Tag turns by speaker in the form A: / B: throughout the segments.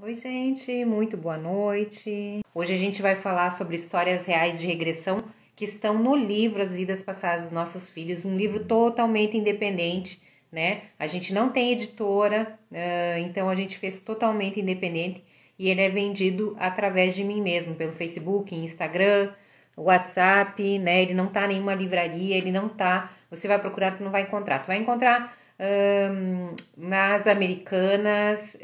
A: Oi, gente, muito boa noite. Hoje a gente vai falar sobre histórias reais de regressão que estão no livro As Vidas Passadas dos Nossos Filhos, um livro totalmente independente, né? A gente não tem editora, então a gente fez totalmente independente e ele é vendido através de mim mesmo, pelo Facebook, Instagram, WhatsApp, né? Ele não tá em nenhuma livraria, ele não tá. Você vai procurar, tu não vai encontrar. Tu vai encontrar nas Americanas,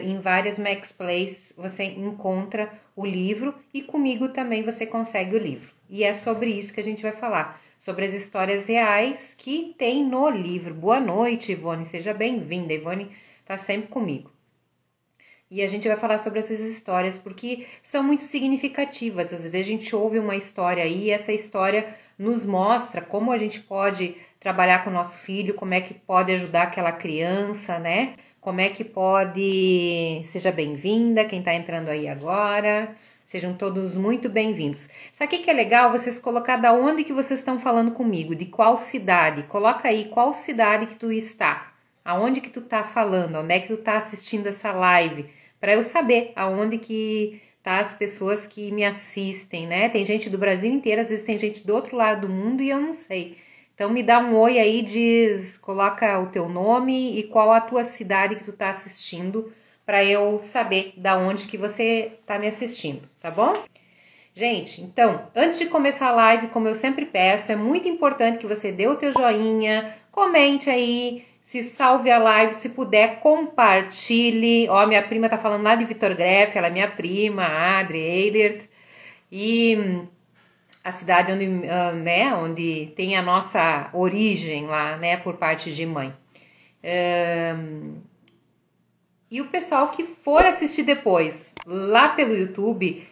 A: em várias Max Place você encontra o livro e comigo também você consegue o livro. E é sobre isso que a gente vai falar, sobre as histórias reais que tem no livro. Boa noite, Ivone, seja bem-vinda. Ivone tá sempre comigo. E a gente vai falar sobre essas histórias porque são muito significativas. Às vezes a gente ouve uma história aí e essa história nos mostra como a gente pode trabalhar com o nosso filho, como é que pode ajudar aquela criança, né? Como é que pode... Seja bem-vinda, quem tá entrando aí agora. Sejam todos muito bem-vindos. Sabe o que é legal? Vocês colocar da onde que vocês estão falando comigo, de qual cidade. Coloca aí qual cidade que tu está, aonde que tu tá falando, onde é que tu tá assistindo essa live, para eu saber aonde que tá as pessoas que me assistem, né? Tem gente do Brasil inteiro, às vezes tem gente do outro lado do mundo e eu não sei. Então me dá um oi aí, diz, coloca o teu nome e qual a tua cidade que tu tá assistindo, para eu saber da onde que você tá me assistindo, tá bom? Gente, então, antes de começar a live, como eu sempre peço, é muito importante que você dê o teu joinha, comente aí, se salve a live, se puder, compartilhe. Ó, minha prima tá falando lá de Vitor Greff, ela é minha prima, a Adri Eidert. E a cidade onde, né, onde tem a nossa origem lá, né, por parte de mãe. E o pessoal que for assistir depois, lá pelo YouTube,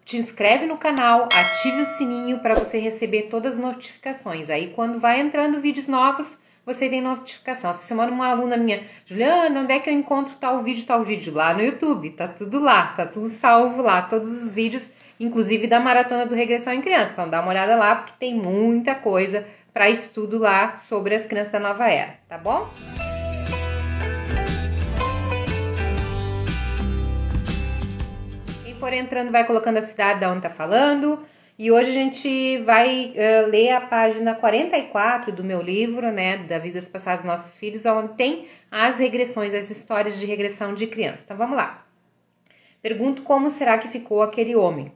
A: te inscreve no canal, ative o sininho para você receber todas as notificações. Aí quando vai entrando vídeos novos, você tem notificação. Essa semana uma aluna minha, Juliana, onde é que eu encontro tal vídeo? Lá no YouTube, tá tudo lá, tá tudo salvo lá, todos os vídeos, inclusive da Maratona do Regressão em Criança. Então dá uma olhada lá, porque tem muita coisa para estudo lá sobre as crianças da nova era, tá bom? Quem for entrando vai colocando a cidade da onde tá falando. E hoje a gente vai ler a página 44 do meu livro, né, da Vidas Passadas dos Nossos Filhos, onde tem as regressões, as histórias de regressão de criança. Então vamos lá. Pergunto como será que ficou aquele homem.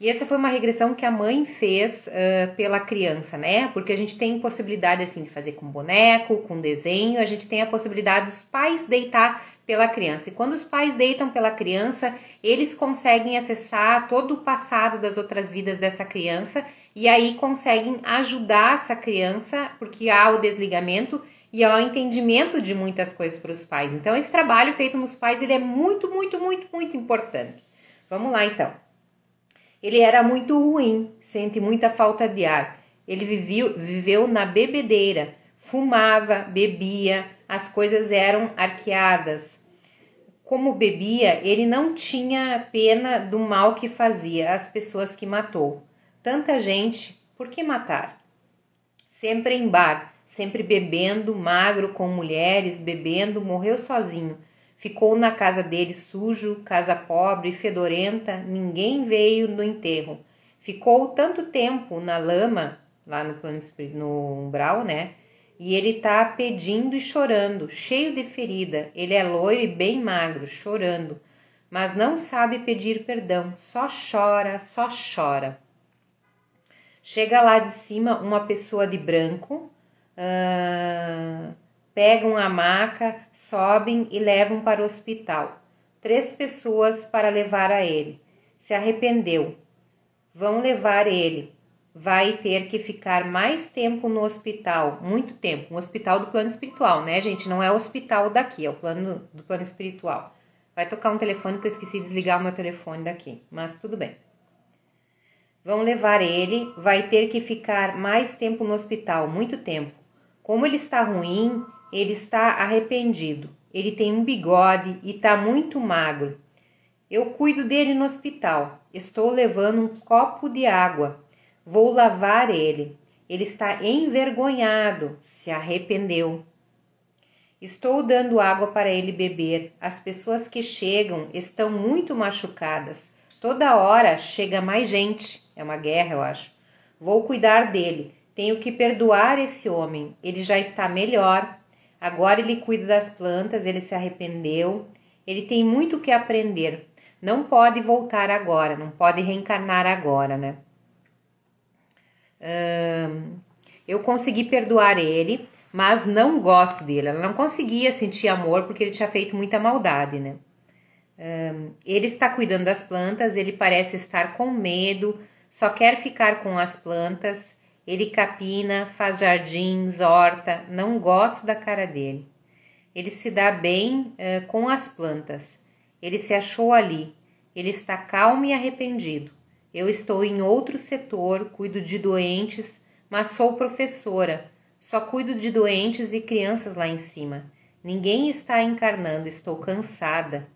A: E essa foi uma regressão que a mãe fez pela criança, né? Porque a gente tem possibilidade assim de fazer com boneco, com desenho, a gente tem a possibilidade dos pais deitar pela criança. E quando os pais deitam pela criança, eles conseguem acessar todo o passado das outras vidas dessa criança e aí conseguem ajudar essa criança, porque há o desligamento e há o entendimento de muitas coisas para os pais. Então esse trabalho feito nos pais, ele é muito, muito, muito, muito importante. Vamos lá então. Ele era muito ruim, sente muita falta de ar. Ele viveu na bebedeira, fumava, bebia, as coisas eram arqueadas. Como bebia, ele não tinha pena do mal que fazia às pessoas que matou. Tanta gente, por que matar? Sempre em bar, sempre bebendo, magro, com mulheres, bebendo, morreu sozinho. Ficou na casa dele sujo, casa pobre, fedorenta, ninguém veio no enterro. Ficou tanto tempo na lama, lá no umbral, né? E ele tá pedindo e chorando, cheio de ferida. Ele é loiro e bem magro, chorando. Mas não sabe pedir perdão, só chora, só chora. Chega lá de cima uma pessoa de branco, pegam a maca, sobem e levam para o hospital. 3 pessoas para levar a ele. Se arrependeu. Vão levar ele. Vai ter que ficar mais tempo no hospital, muito tempo. Um hospital do plano espiritual, né, gente? Não é o hospital daqui, é o plano do plano espiritual. Vai tocar um telefone que eu esqueci de desligar o meu telefone daqui, mas tudo bem. Vão levar ele, vai ter que ficar mais tempo no hospital, muito tempo. Como ele está ruim, ele está arrependido. Ele tem um bigode e está muito magro. Eu cuido dele no hospital. Estou levando um copo de água. Vou lavar ele. Ele está envergonhado, se arrependeu. Estou dando água para ele beber. As pessoas que chegam estão muito machucadas. Toda hora chega mais gente. É uma guerra, eu acho. Vou cuidar dele. Tenho que perdoar esse homem. Ele já está melhor. Agora ele cuida das plantas, ele se arrependeu. Ele tem muito o que aprender. Não pode voltar agora, não pode reencarnar agora, né? Eu consegui perdoar ele, mas não gosto dele. Ela não conseguia sentir amor porque ele tinha feito muita maldade, né? Ele está cuidando das plantas, ele parece estar com medo, só quer ficar com as plantas. Ele capina, faz jardins, horta, não gosto da cara dele. Ele se dá bem com as plantas. Ele se achou ali. Ele está calmo e arrependido. Eu estou em outro setor, cuido de doentes, mas sou professora. Só cuido de doentes e crianças lá em cima. Ninguém está encarnando, estou cansada.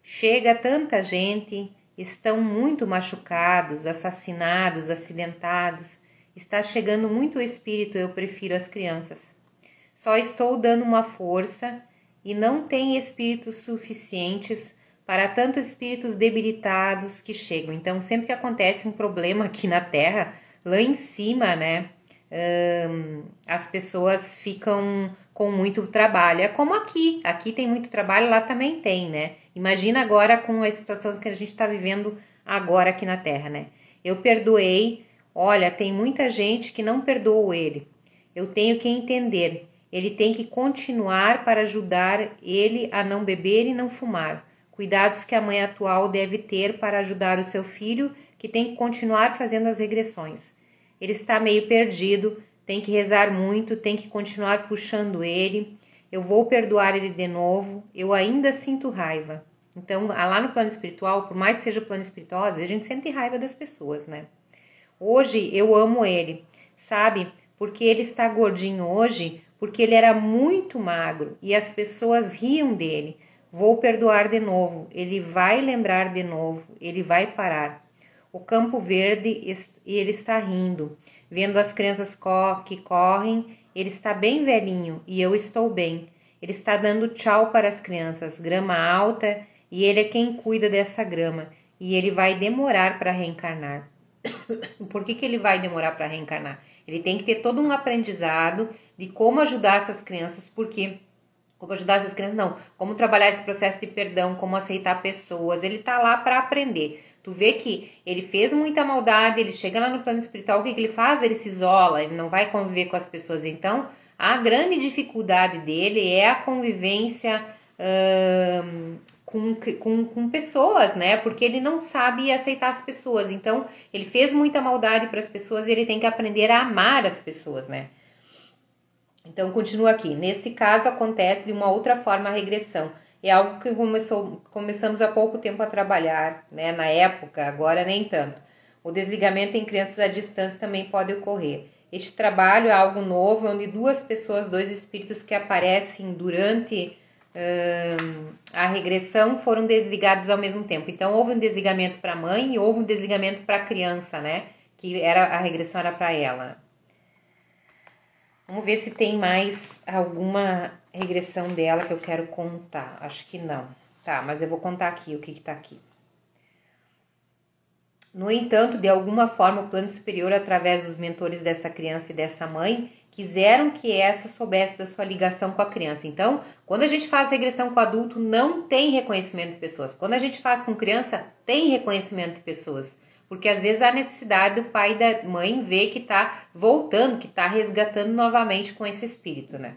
A: Chega tanta gente, estão muito machucados, assassinados, acidentados. Está chegando muito espírito, eu prefiro as crianças. Só estou dando uma força e não tem espíritos suficientes para tantos espíritos debilitados que chegam. Então, sempre que acontece um problema aqui na Terra, lá em cima, né, as pessoas ficam com muito trabalho. É como aqui. Aqui tem muito trabalho, lá também tem, né? Imagina agora com a situação que a gente está vivendo agora aqui na Terra, né? Eu perdoei. Olha, tem muita gente que não perdoou ele. Eu tenho que entender. Ele tem que continuar para ajudar ele a não beber e não fumar. Cuidados que a mãe atual deve ter para ajudar o seu filho, que tem que continuar fazendo as regressões. Ele está meio perdido, tem que rezar muito, tem que continuar puxando ele. Eu vou perdoar ele de novo, eu ainda sinto raiva. Então, lá no plano espiritual, por mais que seja o plano espiritual, às vezes a gente sente raiva das pessoas, né? Hoje eu amo ele, sabe? Porque ele está gordinho hoje, porque ele era muito magro e as pessoas riam dele. Vou perdoar de novo, ele vai lembrar de novo, ele vai parar. O campo verde e ele está rindo, vendo as crianças que correm, ele está bem velhinho e eu estou bem. Ele está dando tchau para as crianças, grama alta, e ele é quem cuida dessa grama, e ele vai demorar para reencarnar. Por que ele vai demorar para reencarnar? Ele tem que ter todo um aprendizado de como ajudar essas crianças, porque... Como ajudar essas crianças? Não. Como trabalhar esse processo de perdão, como aceitar pessoas. Ele tá lá para aprender. Tu vê que ele fez muita maldade, ele chega lá no plano espiritual, o que ele faz? Ele se isola, ele não vai conviver com as pessoas. Então, a grande dificuldade dele é a convivência com pessoas, né? Porque ele não sabe aceitar as pessoas. Então, ele fez muita maldade para as pessoas e ele tem que aprender a amar as pessoas, né? Então, continua aqui. Nesse caso, acontece de uma outra forma a regressão. É algo que começamos há pouco tempo a trabalhar, né? Na época, agora nem tanto. O desligamento em crianças à distância também pode ocorrer. Este trabalho é algo novo, onde duas pessoas, dois espíritos que aparecem durante a regressão foram desligados ao mesmo tempo. Então, houve um desligamento para a mãe e houve um desligamento para a criança, né? Que a regressão era para ela. Vamos ver se tem mais alguma regressão dela que eu quero contar. Acho que não. Tá, mas eu vou contar aqui o que tá aqui. No entanto, de alguma forma, o plano superior, através dos mentores dessa criança e dessa mãe, quiseram que essa soubesse da sua ligação com a criança. Então, quando a gente faz regressão com adulto, não tem reconhecimento de pessoas. Quando a gente faz com criança, tem reconhecimento de pessoas. Porque às vezes há necessidade do pai e da mãe ver que está voltando, que está resgatando novamente com esse espírito, né?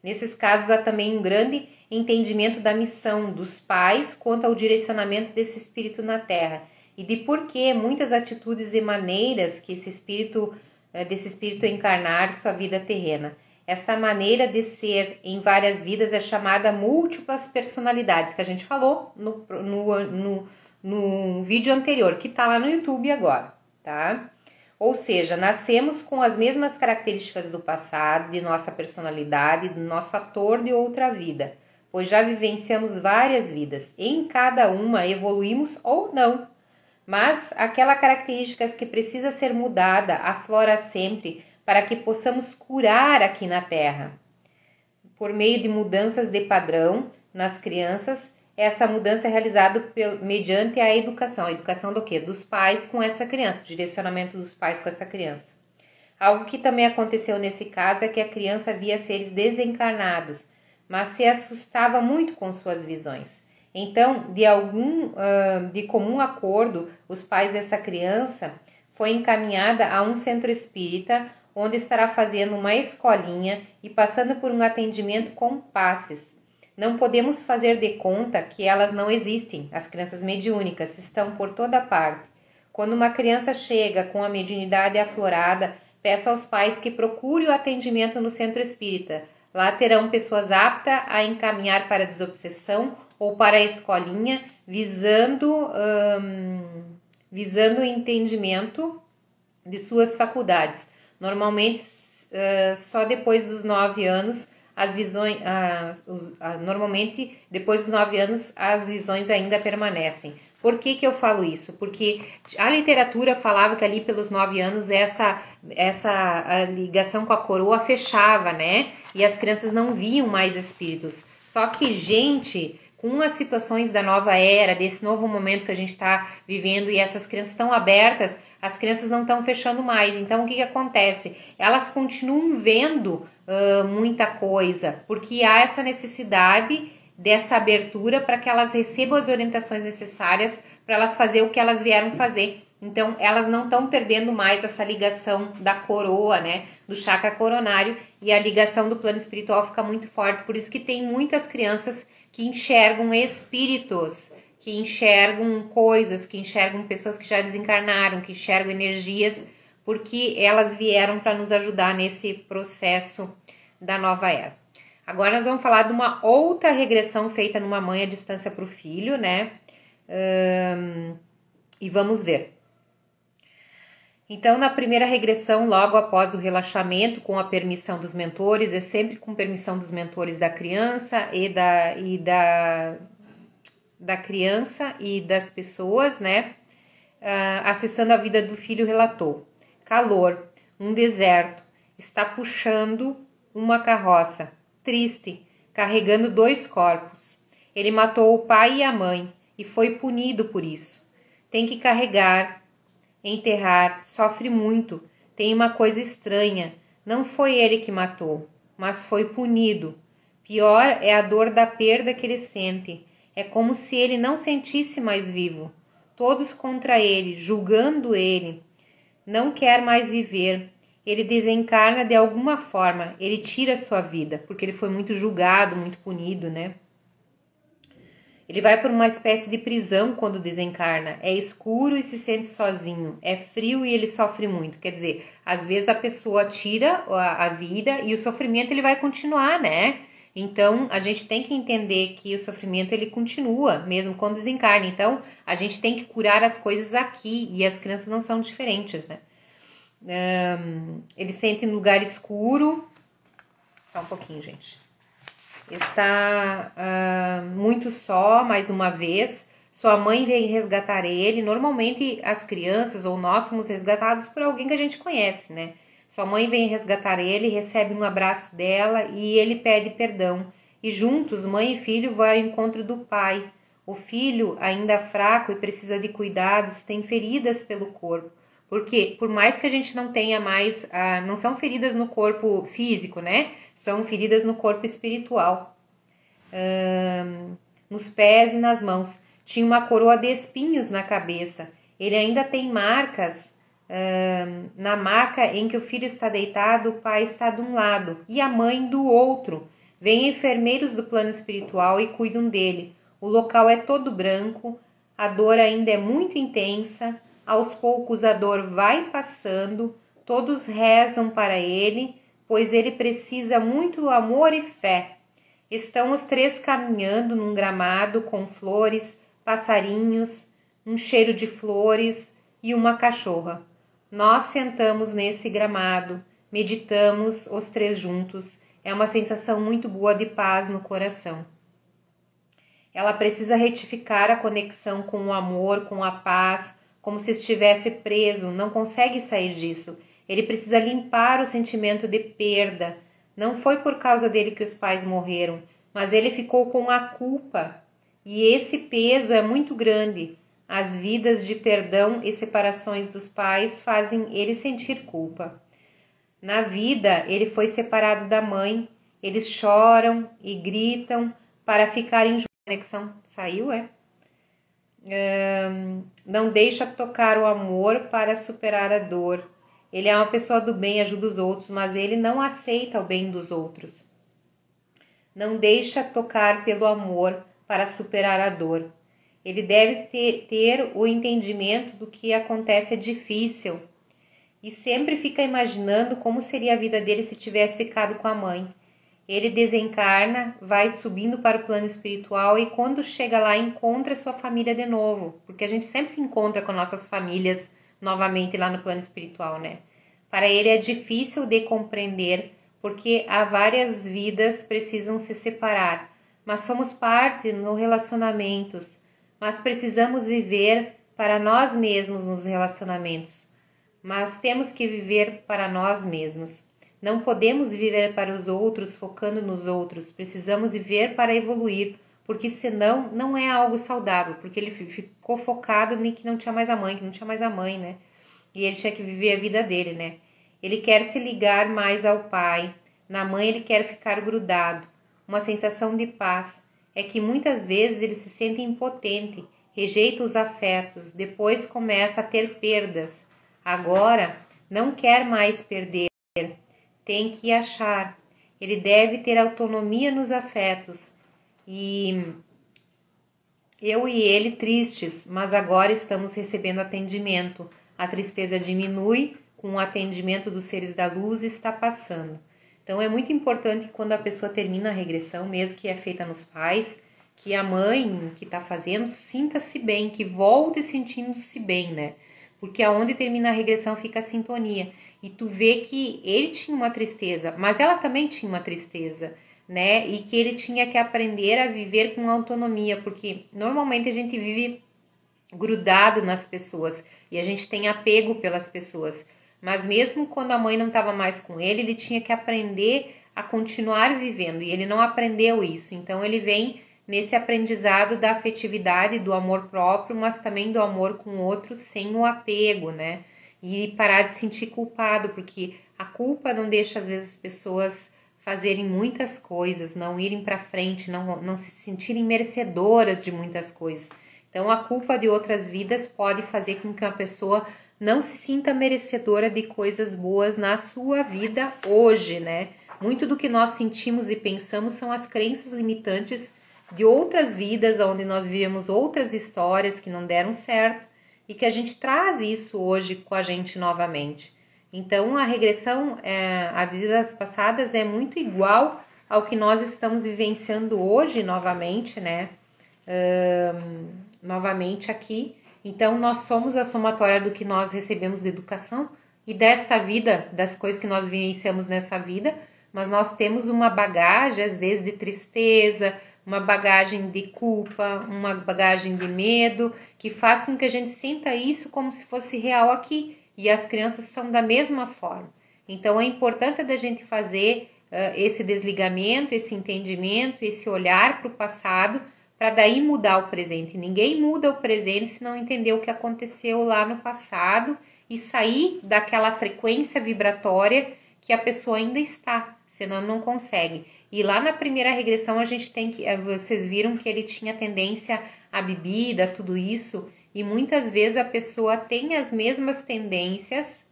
A: Nesses casos há também um grande entendimento da missão dos pais quanto ao direcionamento desse espírito na Terra e de por que muitas atitudes e maneiras que desse espírito encarnar sua vida terrena. Essa maneira de ser em várias vidas é chamada múltiplas personalidades, que a gente falou no vídeo anterior, que está lá no YouTube agora, tá? Ou seja, nascemos com as mesmas características do passado, de nossa personalidade, do nosso ator de outra vida, pois já vivenciamos várias vidas. Em cada uma evoluímos ou não, mas aquela característica que precisa ser mudada aflora sempre, para que possamos curar aqui na Terra. Por meio de mudanças de padrão nas crianças, essa mudança é realizada mediante a educação. A educação do quê? Dos pais com essa criança, o direcionamento dos pais com essa criança. Algo que também aconteceu nesse caso é que a criança via seres desencarnados, mas se assustava muito com suas visões. Então, de comum acordo, os pais dessa criança foi encaminhada a um centro espírita, onde estará fazendo uma escolinha e passando por um atendimento com passes. Não podemos fazer de conta que elas não existem. As crianças mediúnicas estão por toda parte. Quando uma criança chega com a mediunidade aflorada, peço aos pais que procurem o atendimento no centro espírita. Lá terão pessoas aptas a encaminhar para a desobsessão ou para a escolinha, visando o entendimento de suas faculdades. Normalmente, só depois dos 9 anos, as visões, normalmente depois dos 9 anos, as visões ainda permanecem. Por que eu falo isso? Porque a literatura falava que ali pelos 9 anos a ligação com a coroa fechava, né? E as crianças não viam mais espíritos. Só que, gente, com as situações da nova era, desse novo momento que a gente está vivendo e essas crianças estão abertas, as crianças não estão fechando mais. Então, o que acontece? Elas continuam vendo muita coisa, porque há essa necessidade dessa abertura para que elas recebam as orientações necessárias para elas fazer o que elas vieram fazer. Então, elas não estão perdendo mais essa ligação da coroa, né, do chakra coronário, e a ligação do plano espiritual fica muito forte. Por isso que tem muitas crianças que enxergam espíritos, que enxergam coisas, que enxergam pessoas que já desencarnaram, que enxergam energias, porque elas vieram para nos ajudar nesse processo da nova era. Agora nós vamos falar de uma outra regressão feita numa mãe à distância para o filho, né? E vamos ver. Então, na primeira regressão, logo após o relaxamento, com a permissão dos mentores, é sempre com permissão dos mentores da criança da criança e das pessoas, né? Acessando a vida do filho, relatou: calor, um deserto, está puxando uma carroça, triste, carregando 2 corpos. Ele matou o pai e a mãe e foi punido por isso. Tem que carregar, enterrar, sofre muito. Tem uma coisa estranha. Não foi ele que matou, mas foi punido. Pior é a dor da perda que ele sente. É como se ele não sentisse mais vivo. Todos contra ele, julgando ele. Não quer mais viver. Ele desencarna de alguma forma. Ele tira sua vida, porque ele foi muito julgado, muito punido, né? Ele vai por uma espécie de prisão quando desencarna. É escuro e se sente sozinho. É frio e ele sofre muito. Quer dizer, às vezes a pessoa tira a vida e o sofrimento ele vai continuar, né? Então, a gente tem que entender que o sofrimento ele continua, mesmo quando desencarna. Então, a gente tem que curar as coisas aqui e as crianças não são diferentes, né? Ele sente em lugar escuro. Só um pouquinho, gente. Está muito só, mais uma vez. Sua mãe vem resgatar ele. Normalmente as crianças ou nós somos resgatados por alguém que a gente conhece, né? Sua mãe vem resgatar ele, recebe um abraço dela e ele pede perdão. E juntos, mãe e filho vão ao encontro do pai. O filho, ainda fraco e precisa de cuidados, tem feridas pelo corpo. Porque por mais que a gente não tenha mais, não são feridas no corpo físico, né? São feridas no corpo espiritual. Nos pés e nas mãos. Tinha uma coroa de espinhos na cabeça. Ele ainda tem marcas na maca em que o filho está deitado, o pai está de um lado e a mãe do outro. Vêm enfermeiros do plano espiritual e cuidam dele. O local é todo branco, a dor ainda é muito intensa. Aos poucos a dor vai passando, todos rezam para ele, pois ele precisa muito do amor e fé. Estão os 3 caminhando num gramado com flores, passarinhos, um cheiro de flores e uma cachorra. Nós sentamos nesse gramado, meditamos os 3 juntos. É uma sensação muito boa de paz no coração. Ela precisa retificar a conexão com o amor, com a paz, como se estivesse preso, não consegue sair disso. Ele precisa limpar o sentimento de perda. Não foi por causa dele que os pais morreram, mas ele ficou com a culpa. E esse peso é muito grande. As vidas de perdão e separações dos pais fazem ele sentir culpa. Na vida, ele foi separado da mãe. Eles choram e gritam para ficarem juntos. A conexão saiu, é? Não deixa tocar o amor para superar a dor. Ele é uma pessoa do bem, ajuda os outros, mas ele não aceita o bem dos outros. Não deixa tocar pelo amor para superar a dor. Ele deve ter o entendimento do que acontece é difícil e sempre fica imaginando como seria a vida dele se tivesse ficado com a mãe. Ele desencarna, vai subindo para o plano espiritual e quando chega lá encontra sua família de novo, porque a gente sempre se encontra com nossas famílias novamente lá no plano espiritual, né? Para ele é difícil de compreender, porque há várias vidas precisam se separar, mas somos parte nos relacionamentos, mas precisamos viver para nós mesmos nos relacionamentos, mas temos que viver para nós mesmos. Não podemos viver para os outros focando nos outros, precisamos viver para evoluir, porque senão não é algo saudável, porque ele ficou focado em que não tinha mais a mãe, né? E ele tinha que viver a vida dele, né? Ele quer se ligar mais ao pai, na mãe ele quer ficar grudado. Uma sensação de paz é que muitas vezes ele se sente impotente, rejeita os afetos, depois começa a ter perdas. Agora não quer mais perder. Tem que achar. Ele deve ter autonomia nos afetos. E eu e ele tristes, mas agora estamos recebendo atendimento. A tristeza diminui com o atendimento dos seres da luz e está passando. Então é muito importante que quando a pessoa termina a regressão, mesmo que é feita nos pais, que a mãe que está fazendo sinta-se bem, que volte sentindo-se bem, né? Porque aonde termina a regressão fica a sintonia. E tu vê que ele tinha uma tristeza, mas ela também tinha uma tristeza, né? E que ele tinha que aprender a viver com autonomia, porque normalmente a gente vive grudado nas pessoas e a gente tem apego pelas pessoas. Mas mesmo quando a mãe não estava mais com ele, ele tinha que aprender a continuar vivendo e ele não aprendeu isso. Então ele vem nesse aprendizado da afetividade, do amor próprio, mas também do amor com o outro sem o apego, né? E parar de se sentir culpado, porque a culpa não deixa às vezes as pessoas fazerem muitas coisas, não irem para frente, não se sentirem merecedoras de muitas coisas. Então a culpa de outras vidas pode fazer com que uma pessoa não se sinta merecedora de coisas boas na sua vida hoje, né? Muito do que nós sentimos e pensamos são as crenças limitantes de outras vidas, onde nós vivemos outras histórias que não deram certo e que a gente traz isso hoje com a gente novamente. Então a regressão a vidas passadas é muito igual ao que nós estamos vivenciando hoje novamente, né? Novamente aqui. Então nós somos a somatória do que nós recebemos de educação e dessa vida, das coisas que nós vivenciamos nessa vida, mas nós temos uma bagagem às vezes de tristeza, uma bagagem de culpa, uma bagagem de medo, que faz com que a gente sinta isso como se fosse real aqui. E as crianças são da mesma forma. Então a importância da gente fazer esse desligamento, esse entendimento, esse olhar para o passado, para daí mudar o presente. Ninguém muda o presente se não entender o que aconteceu lá no passado e sair daquela frequência vibratória que a pessoa ainda está, senão não consegue. E lá na primeira regressão a gente tem que, vocês viram que ele tinha tendência à bebida, tudo isso, e muitas vezes a pessoa tem as mesmas tendências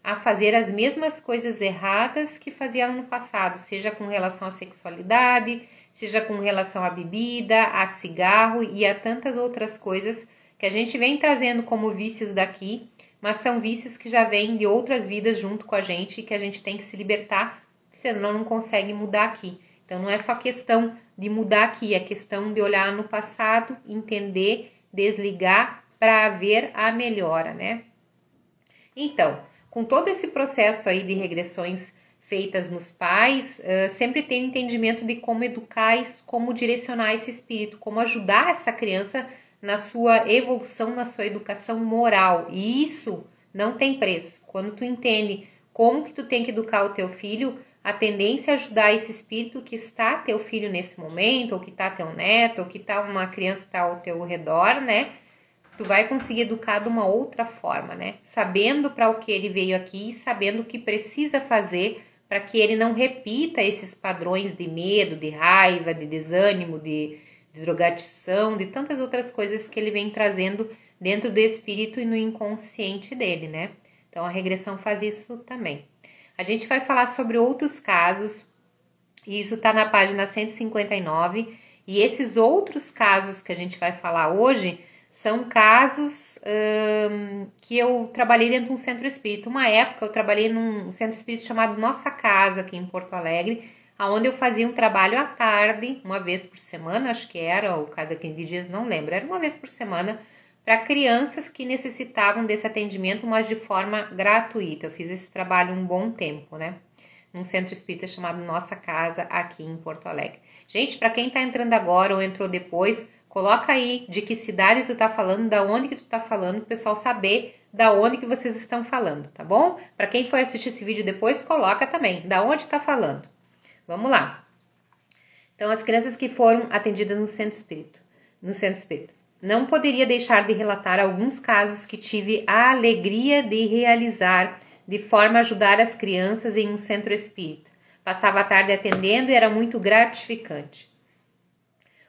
A: a fazer as mesmas coisas erradas que fazia no passado, seja com relação à sexualidade, seja com relação à bebida, a cigarro e a tantas outras coisas que a gente vem trazendo como vícios daqui, mas são vícios que já vêm de outras vidas junto com a gente e que a gente tem que se libertar, senão não consegue mudar aqui. Então não é só questão de mudar aqui, é questão de olhar no passado, entender, desligar para ver a melhora, né? Então, com todo esse processo aí de regressões feitas nos pais, sempre tem um entendimento de como educar e como direcionar esse espírito, como ajudar essa criança na sua evolução, na sua educação moral. E isso não tem preço. Quando tu entende como que tu tem que educar o teu filho, a tendência é ajudar esse espírito que está teu filho nesse momento, ou que está teu neto, ou que está uma criança que está ao teu redor, né? Tu vai conseguir educar de uma outra forma, né? Sabendo para o que ele veio aqui e sabendo o que precisa fazer para que ele não repita esses padrões de medo, de raiva, de desânimo, de drogadição, de tantas outras coisas que ele vem trazendo dentro do espírito e no inconsciente dele, né? Então a regressão faz isso também. A gente vai falar sobre outros casos, e isso tá na página 159, e esses outros casos que a gente vai falar hoje são casos que eu trabalhei dentro de um centro espírita. Uma época eu trabalhei num centro espírita chamado Nossa Casa, aqui em Porto Alegre, onde eu fazia um trabalho à tarde, uma vez por semana, acho que era, ou cada 15 dias, não lembro, era uma vez por semana, para crianças que necessitavam desse atendimento, mas de forma gratuita. Eu fiz esse trabalho um bom tempo, né? Num centro espírita chamado Nossa Casa, aqui em Porto Alegre. Gente, para quem tá entrando agora ou entrou depois, coloca aí de que cidade tu tá falando, da onde que tu tá falando, pro pessoal saber da onde que vocês estão falando, tá bom? Para quem for assistir esse vídeo depois, coloca também, da onde tá falando. Vamos lá. Então, as crianças que foram atendidas no centro espírita. Não poderia deixar de relatar alguns casos que tive a alegria de realizar, de forma a ajudar as crianças em um centro espírita. Passava a tarde atendendo e era muito gratificante.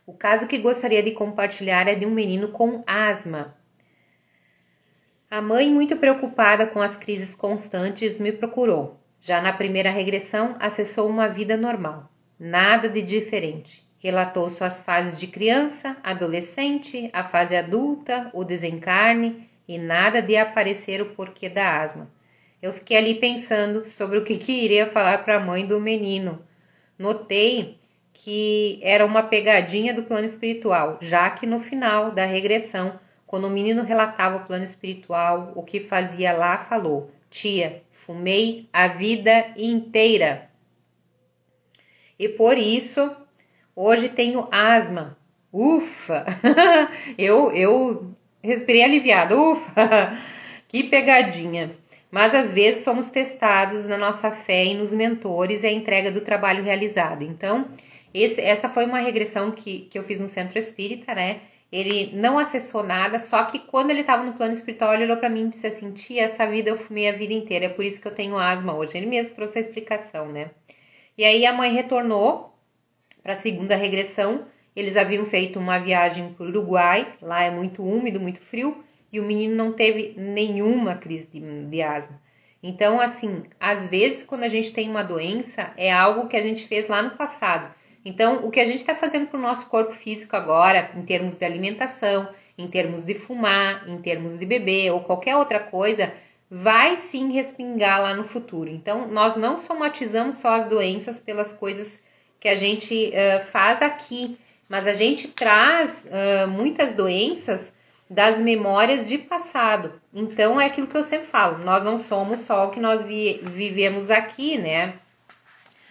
A: O caso que gostaria de compartilhar é de um menino com asma. A mãe, muito preocupada com as crises constantes, me procurou. Já na primeira regressão, acessou uma vida normal. Nada de diferente. Relatou suas fases de criança, adolescente, a fase adulta, o desencarne e nada de aparecer o porquê da asma. Eu fiquei ali pensando sobre o que iria falar para a mãe do menino. Notei que era uma pegadinha do plano espiritual, já que no final da regressão, quando o menino relatava o plano espiritual, o que fazia lá, falou: tia, fumei a vida inteira. E por isso, hoje tenho asma. Ufa! eu respirei aliviada. Ufa! Que pegadinha! Mas às vezes somos testados na nossa fé e nos mentores e a entrega do trabalho realizado. Então, essa foi uma regressão que eu fiz no centro espírita, né? Ele não acessou nada, só que quando ele estava no plano espiritual, ele olhou para mim e disse assim: tia, essa vida eu fumei a vida inteira, é por isso que eu tenho asma hoje. Ele mesmo trouxe a explicação, né? E aí a mãe retornou para a segunda regressão. Eles haviam feito uma viagem para o Uruguai, lá é muito úmido, muito frio, e o menino não teve nenhuma crise de asma. Então, assim, às vezes quando a gente tem uma doença, é algo que a gente fez lá no passado. Então, o que a gente está fazendo para o nosso corpo físico agora, em termos de alimentação, em termos de fumar, em termos de beber ou qualquer outra coisa, vai sim respingar lá no futuro. Então, nós não somatizamos só as doenças pelas coisas que a gente faz aqui, mas a gente traz muitas doenças das memórias de passado. Então, é aquilo que eu sempre falo, nós não somos só o que nós vivemos aqui, né?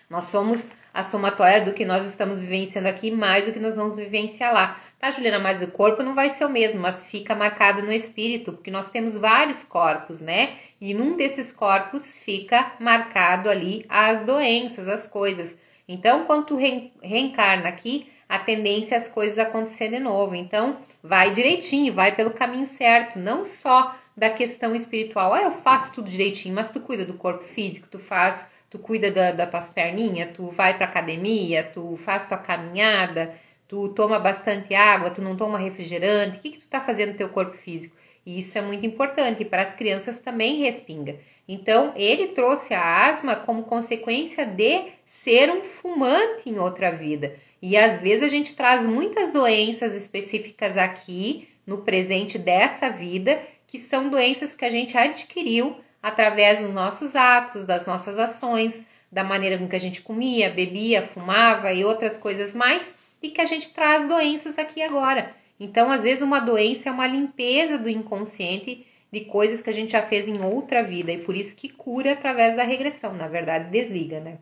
A: Nós somos a somatória do que nós estamos vivenciando aqui, mais do que nós vamos vivenciar lá. Tá, Juliana, mas o corpo não vai ser o mesmo, mas fica marcado no espírito, porque nós temos vários corpos, né? E num desses corpos fica marcado ali as doenças, as coisas. Então, quando tu reencarna aqui, a tendência é as coisas acontecerem de novo. Então, vai direitinho, vai pelo caminho certo, não só da questão espiritual. Eu faço tudo direitinho, mas tu cuida do corpo físico, tu cuida das tuas perninhas, tu vai pra academia, tu faz tua caminhada, tu toma bastante água, tu não toma refrigerante, o que tu tá fazendo no teu corpo físico? E isso é muito importante, para as crianças também respinga. Então, ele trouxe a asma como consequência de ser um fumante em outra vida. E às vezes a gente traz muitas doenças específicas aqui, no presente dessa vida, que são doenças que a gente adquiriu através dos nossos atos, das nossas ações, da maneira com que a gente comia, bebia, fumava e outras coisas mais, e que a gente traz doenças aqui agora. Então, às vezes, uma doença é uma limpeza do inconsciente de coisas que a gente já fez em outra vida, e por isso que cura através da regressão, na verdade, desliga, né?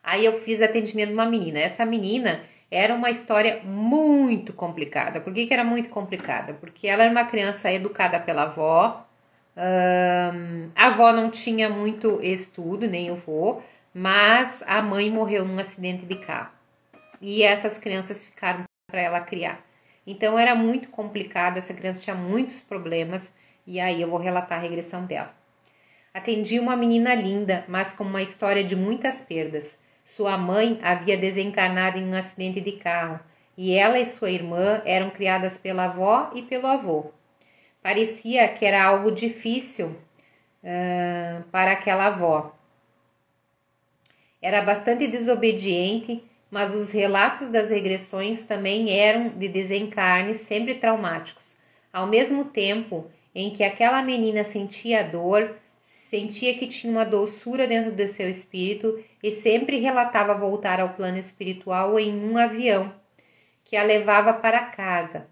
A: Aí eu fiz atendimento de uma menina. Essa menina era uma história muito complicada. Por que era muito complicada? Porque ela era uma criança educada pela avó, A avó não tinha muito estudo, nem o vô, mas a mãe morreu num acidente de carro. E essas crianças ficaram para ela criar. Então era muito complicado, essa criança tinha muitos problemas, e aí eu vou relatar a regressão dela. Atendi uma menina linda, mas com uma história de muitas perdas. Sua mãe havia desencarnado em um acidente de carro, e ela e sua irmã eram criadas pela avó e pelo avô. Parecia que era algo difícil para aquela avó. Era bastante desobediente, mas os relatos das regressões também eram de desencarnes sempre traumáticos. Ao mesmo tempo em que aquela menina sentia dor, sentia que tinha uma doçura dentro do seu espírito e sempre relatava voltar ao plano espiritual em um avião que a levava para casa.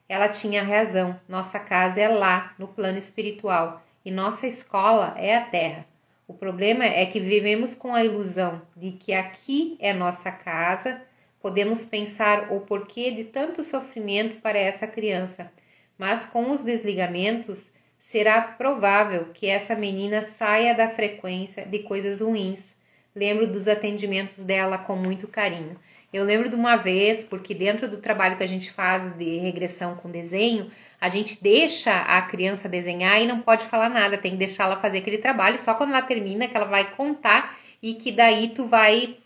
A: Ela tinha razão, nossa casa é lá, no plano espiritual, e nossa escola é a Terra. O problema é que vivemos com a ilusão de que aqui é nossa casa, podemos pensar o porquê de tanto sofrimento para essa criança, mas com os desligamentos será provável que essa menina saia da frequência de coisas ruins. Lembro dos atendimentos dela com muito carinho. Eu lembro de uma vez, porque dentro do trabalho que a gente faz de regressão com desenho, a gente deixa a criança desenhar e não pode falar nada, tem que deixar ela fazer aquele trabalho, só quando ela termina que ela vai contar e que daí tu vai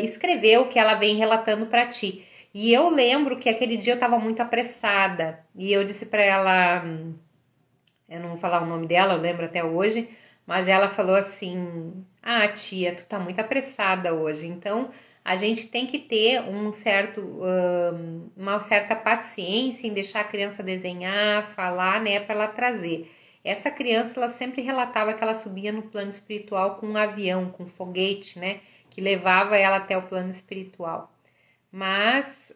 A: escrever o que ela vem relatando para ti. E eu lembro que aquele dia eu estava muito apressada e eu disse para ela, eu não vou falar o nome dela, eu lembro até hoje, mas ela falou assim: ah, tia, tu tá muito apressada hoje, então a gente tem que ter uma certa paciência em deixar a criança desenhar, falar, né, para ela trazer. Essa criança, ela sempre relatava que ela subia no plano espiritual com um avião, com um foguete, né, que levava ela até o plano espiritual. Mas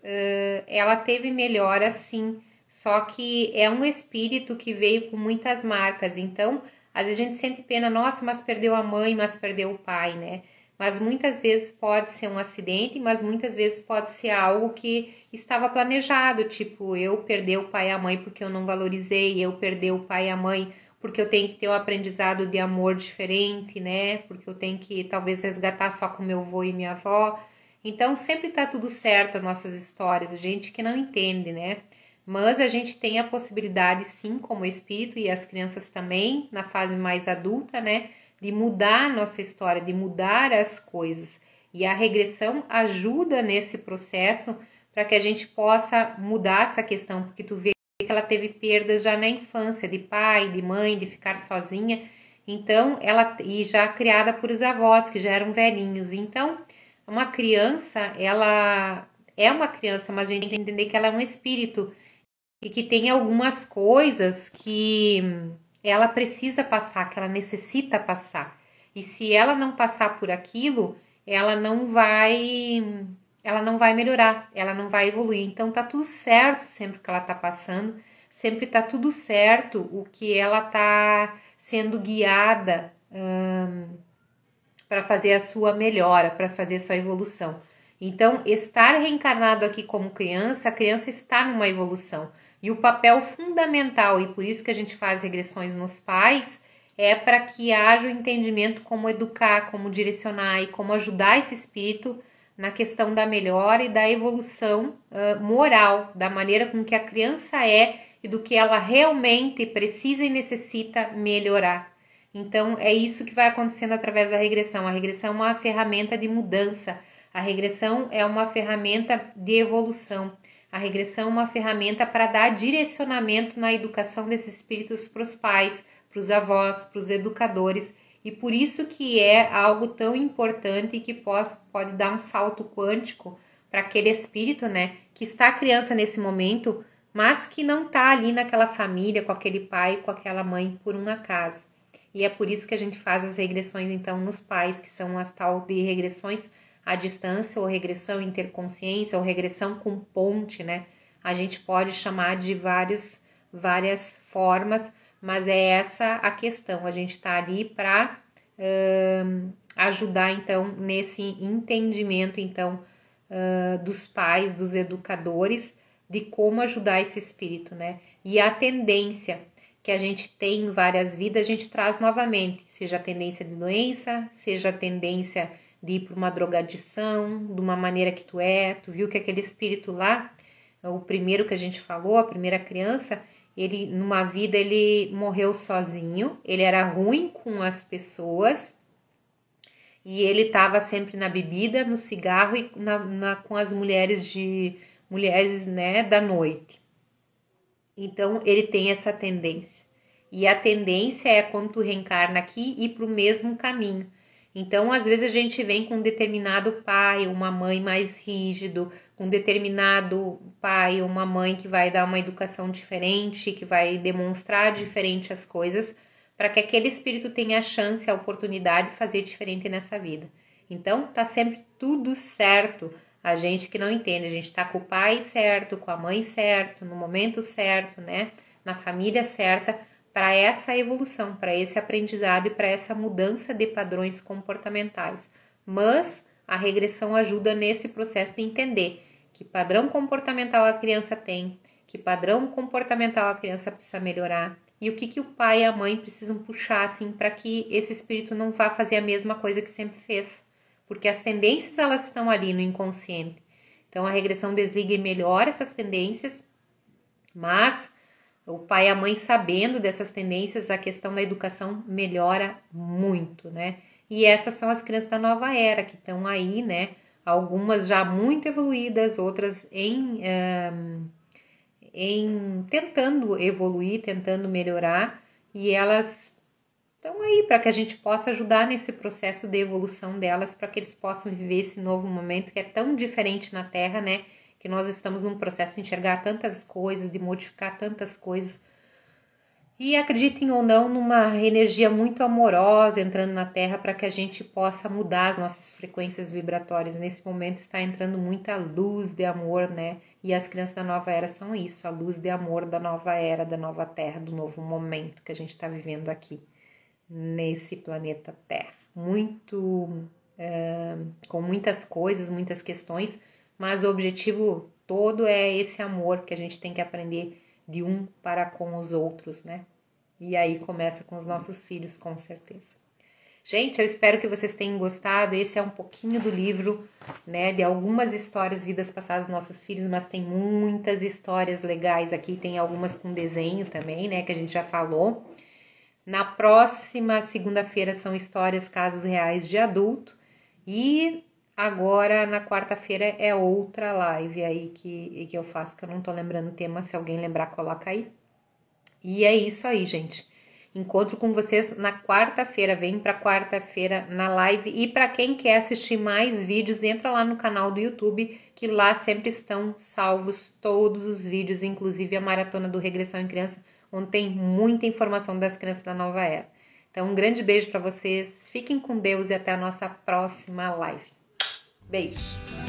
A: ela teve melhora sim, só que é um espírito que veio com muitas marcas, então às vezes a gente sente pena, nossa, mas perdeu a mãe, mas perdeu o pai, né? Mas muitas vezes pode ser um acidente, mas muitas vezes pode ser algo que estava planejado, tipo, eu perder o pai e a mãe porque eu não valorizei, eu perder o pai e a mãe porque eu tenho que ter um aprendizado de amor diferente, né? Porque eu tenho que talvez resgatar só com meu avô e minha avó. Então sempre tá tudo certo as nossas histórias, gente que não entende, né? Mas a gente tem a possibilidade sim, como espírito e as crianças também, na fase mais adulta, né? De mudar a nossa história, de mudar as coisas. E a regressão ajuda nesse processo para que a gente possa mudar essa questão, porque tu vê que ela teve perdas já na infância, de pai, de mãe, de ficar sozinha. Então, e já criada por os avós, que já eram velhinhos. Então, uma criança, ela é uma criança, mas a gente tem que entender que ela é um espírito e que tem algumas coisas que ela precisa passar, que ela necessita passar. E se ela não passar por aquilo, ela não vai melhorar, ela não vai evoluir. Então tá tudo certo sempre que ela tá passando, sempre tá tudo certo o que ela tá sendo guiada para fazer a sua melhora, para fazer a sua evolução. Então, estar reencarnado aqui como criança, a criança está numa evolução. E o papel fundamental, e por isso que a gente faz regressões nos pais, é para que haja o entendimento como educar, como direcionar e como ajudar esse espírito na questão da melhora e da evolução moral, da maneira com que a criança é e do que ela realmente precisa e necessita melhorar. Então, é isso que vai acontecendo através da regressão. A regressão é uma ferramenta de mudança, a regressão é uma ferramenta de evolução. A regressão é uma ferramenta para dar direcionamento na educação desses espíritos para os pais, para os avós, para os educadores. E por isso que é algo tão importante e que pode dar um salto quântico para aquele espírito, né? Que está a criança nesse momento, mas que não está ali naquela família, com aquele pai, com aquela mãe, por um acaso. E é por isso que a gente faz as regressões, então, nos pais, que são as tal de regressões à distância, ou regressão interconsciência, ou regressão com ponte, né? A gente pode chamar de várias formas, mas é essa a questão. A gente está ali para ajudar, então, nesse entendimento, então, dos pais, dos educadores, de como ajudar esse espírito, né? E a tendência que a gente tem em várias vidas, a gente traz novamente, seja a tendência de doença, seja a tendência de ir para uma drogadição, de uma maneira que tu viu que aquele espírito lá, o primeiro que a gente falou, a primeira criança, ele numa vida ele morreu sozinho, ele era ruim com as pessoas e ele estava sempre na bebida, no cigarro e com as mulheres né, da noite. Então, ele tem essa tendência. E a tendência é quando tu reencarna aqui ir para o mesmo caminho. Então, às vezes a gente vem com um determinado pai, uma mãe mais rígido, com um determinado pai ou uma mãe que vai dar uma educação diferente, que vai demonstrar diferente as coisas, para que aquele espírito tenha a chance, a oportunidade de fazer diferente nessa vida. Então, tá sempre tudo certo. A gente que não entende, a gente tá com o pai certo, com a mãe certo, no momento certo, né? Na família certa, para essa evolução, para esse aprendizado e para essa mudança de padrões comportamentais. Mas a regressão ajuda nesse processo de entender que padrão comportamental a criança tem, que padrão comportamental a criança precisa melhorar e o que o pai e a mãe precisam puxar assim para que esse espírito não vá fazer a mesma coisa que sempre fez. Porque as tendências elas estão ali no inconsciente. Então a regressão desliga e melhora essas tendências, mas o pai e a mãe sabendo dessas tendências, a questão da educação melhora muito, né? E essas são as crianças da nova era que estão aí, né? Algumas já muito evoluídas, outras em tentando evoluir, tentando melhorar, e elas estão aí para que a gente possa ajudar nesse processo de evolução delas, para que eles possam viver esse novo momento que é tão diferente na Terra, né? Que nós estamos num processo de enxergar tantas coisas, de modificar tantas coisas. E acreditem ou não, numa energia muito amorosa entrando na Terra para que a gente possa mudar as nossas frequências vibratórias. Nesse momento está entrando muita luz de amor, né? E as crianças da nova era são isso, a luz de amor da nova era, da nova Terra, do novo momento que a gente está vivendo aqui nesse planeta Terra. Com muitas coisas, muitas questões, mas o objetivo todo é esse amor que a gente tem que aprender de um para com os outros, né? E aí começa com os nossos filhos, com certeza. Gente, eu espero que vocês tenham gostado. Esse é um pouquinho do livro, né? De algumas histórias, vidas passadas dos nossos filhos, mas tem muitas histórias legais aqui. Tem algumas com desenho também, né? Que a gente já falou. Na próxima segunda-feira são histórias, casos reais de adulto. E agora, na quarta-feira, é outra live aí que eu faço, que eu não tô lembrando o tema. Se alguém lembrar, coloca aí. E é isso aí, gente. Encontro com vocês na quarta-feira. Vem pra quarta-feira na live. E para quem quer assistir mais vídeos, entra lá no canal do YouTube, que lá sempre estão salvos todos os vídeos, inclusive a Maratona do Regressão em Criança, onde tem muita informação das crianças da nova era. Então, um grande beijo para vocês. Fiquem com Deus e até a nossa próxima live. Beijo!